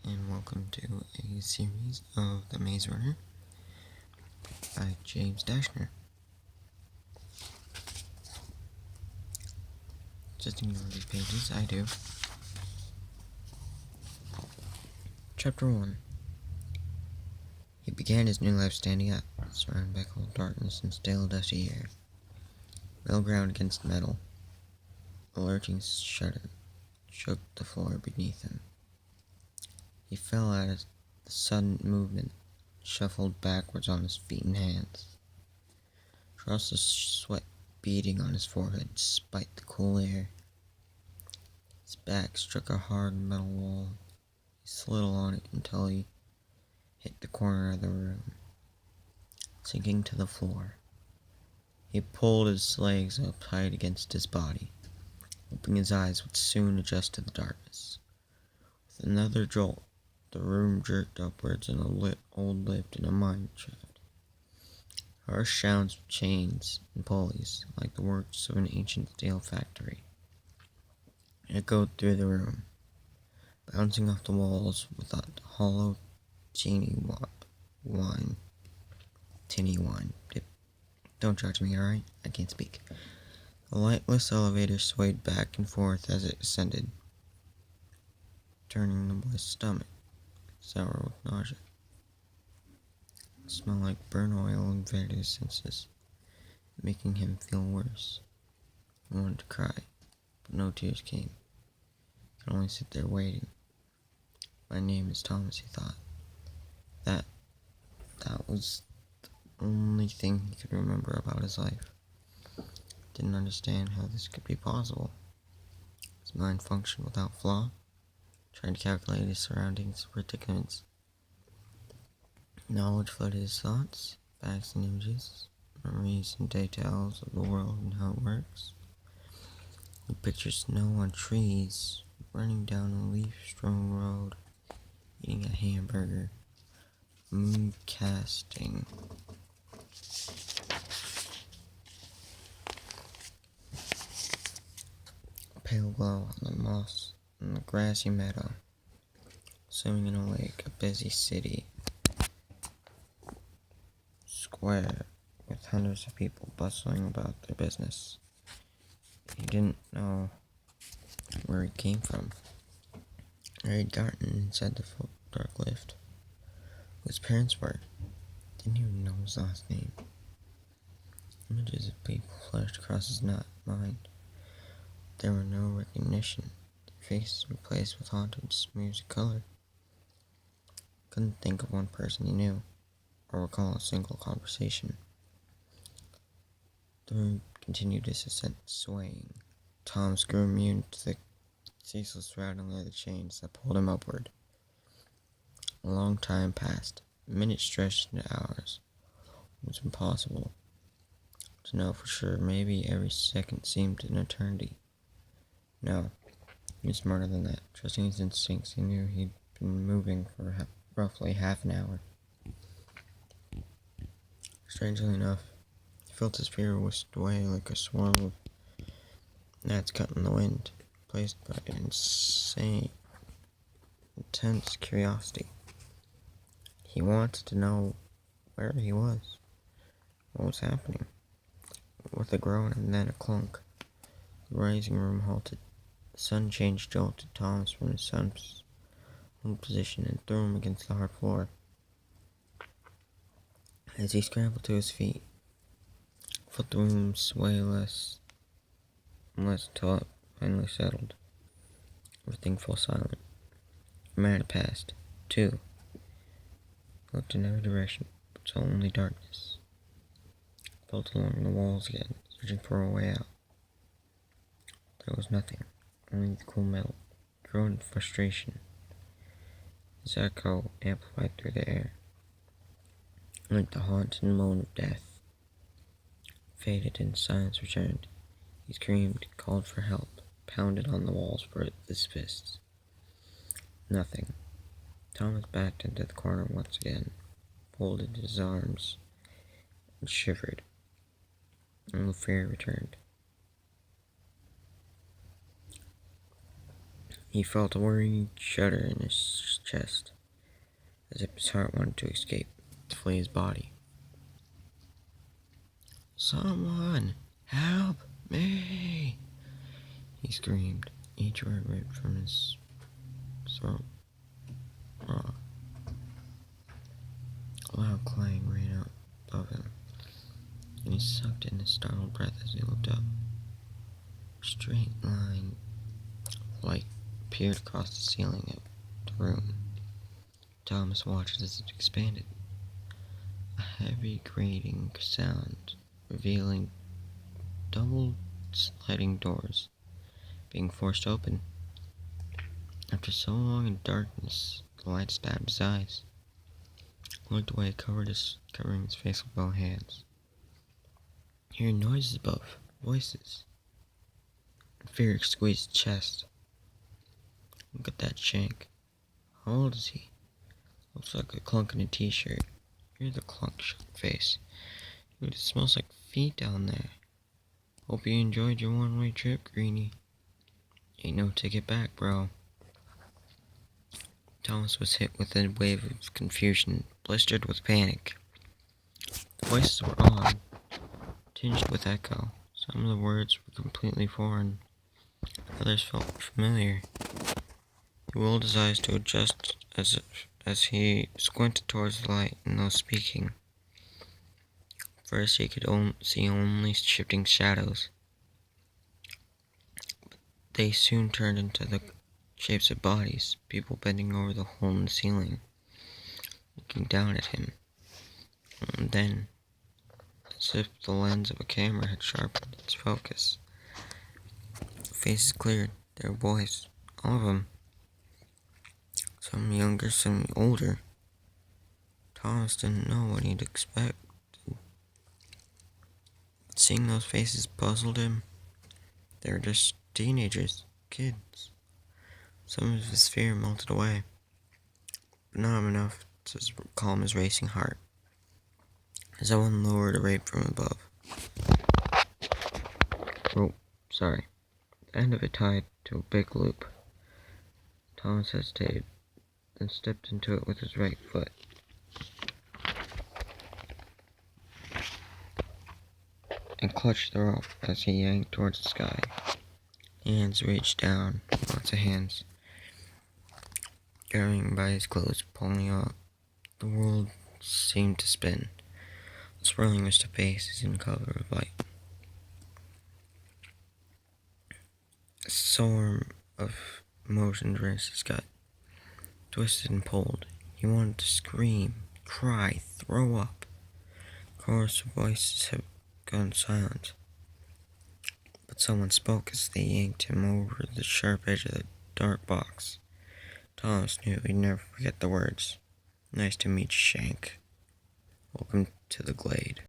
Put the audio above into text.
and welcome to a series of The Maze Runner by James Dashner. Just ignore these pages, I do. Chapter 1. He began his new life standing up, surrounded by cold darkness and stale, dusty air. Metal ground against metal. A lurching shudder shook the floor beneath him. He fell at the sudden movement, shuffled backwards on his feet and hands. Drops of sweat beading on his forehead despite the cool air. His back struck a hard metal wall. He slid along it until he hit the corner of the room, sinking to the floor. He pulled his legs up tight against his body, hoping his eyes would soon adjust to the darkness. With another jolt, the room jerked upwards in a old lift in a mine shaft. Harsh sounds of chains and pulleys, like the works of an ancient steel factory, echoed through the room, bouncing off the walls with that hollow, tinny whine. Don't judge me, alright? I can't speak. The lightless elevator swayed back and forth as it ascended, turning the boy's stomach sour with nausea. The smell like burnt oil invaded his senses, making him feel worse. He wanted to cry, but no tears came. He could only sit there waiting. My name is Thomas, he thought. That was the only thing he could remember about his life. Didn't understand how this could be possible. His mind functioned without flaw, trying to calculate his surroundings, predicaments. Knowledge flooded his thoughts, facts and images, memories and details of the world and how it works. He pictured snow on trees, running down a leaf-strewn road, eating a hamburger, moon casting. A pale glow on the moss in the grassy meadow, swimming in a lake, a busy city square with hundreds of people bustling about their business. He didn't know where he came from. Where he'd gotten inside the dark lift. Who his parents were. Didn't even know his last name. Images of people flashed across his mind. There were no recognition. Their faces replaced with haunted, smears of color. Couldn't think of one person he knew, or recall a single conversation. The room continued its ascent, swaying. Thomas grew immune to the ceaseless rattling of the chains that pulled him upward. A long time passed. Minutes stretched into hours. It was impossible to know for sure. Maybe every second seemed an eternity. No, he was smarter than that. Trusting his instincts, he knew he'd been moving for roughly half an hour. Strangely enough, he felt his fear whisked away like a swarm of gnats caught in the wind, replaced by intense curiosity. He wanted to know where he was, what was happening. With a groan and then a clunk, the rising room halted. The sun change jolted Thomas from his son's own position and threw him against the hard floor. As he scrambled to his feet, felt the room sway less and less until it finally settled. Everything fell silent. A minute had passed. 2. He looked in every direction, but saw only darkness. Felt along the walls again, searching for a way out. There was nothing, only the cool metal. He groaned in frustration. His echo amplified through the air, like the haunted moan of death. Faded and silence returned. He screamed, called for help, pounded on the walls with his fists. Nothing. Thomas backed into the corner once again, folded his arms, and shivered. And the fear returned. He felt a worrying shudder in his chest. chest, as if his heart wanted to escape, to flee his body. "Someone, help me!" he screamed, each word ripped from his throat raw. A loud clang rang out above him, and he sucked in his startled breath as he looked up. A straight line of light appeared across the ceiling of the room. Thomas watched as it expanded. A heavy grating sound, revealing double sliding doors being forced open. After so long in darkness, the light stabbed his eyes. He looked away, covering his face with both hands. Hearing noises above, voices. Fear squeezed his chest. Look at that shank. How old is he? Looks like a clunk in a t-shirt. Here's the clunk face. Dude, it smells like feet down there. Hope you enjoyed your one-way trip, Greenie. Ain't no ticket back, bro. Thomas was hit with a wave of confusion, blistered with panic. The voices were on, tinged with echo. Some of the words were completely foreign. Others felt familiar. He rolled his eyes to adjust as he squinted towards the light and those speaking. First, he could see only shifting shadows. They soon turned into the shapes of bodies, people bending over the hole in the ceiling, looking down at him. And then, as if the lens of a camera had sharpened its focus, faces cleared, their boys, all of them. Some younger, some older. Thomas didn't know what he'd expect. But seeing those faces puzzled him. They were just teenagers, kids. Some of his fear melted away, but not enough to calm his racing heart. Someone lowered a rope from above. The end of it tied to a big loop. Thomas hesitated, then stepped into it with his right foot. And clutched the rope as he yanked towards the sky. Hands reached down, lots of hands, grabbing by his clothes, pulling out. The world seemed to spin. The swirling mist of faces in cover of light. A storm of emotions raced his gut, twisted and pulled. He wanted to scream, cry, throw up. Chorus of voices had gone silent. But someone spoke as they yanked him over the sharp edge of the dark box. Thomas knew he'd never forget the words. "Nice to meet you, Shank. Welcome to the Glade."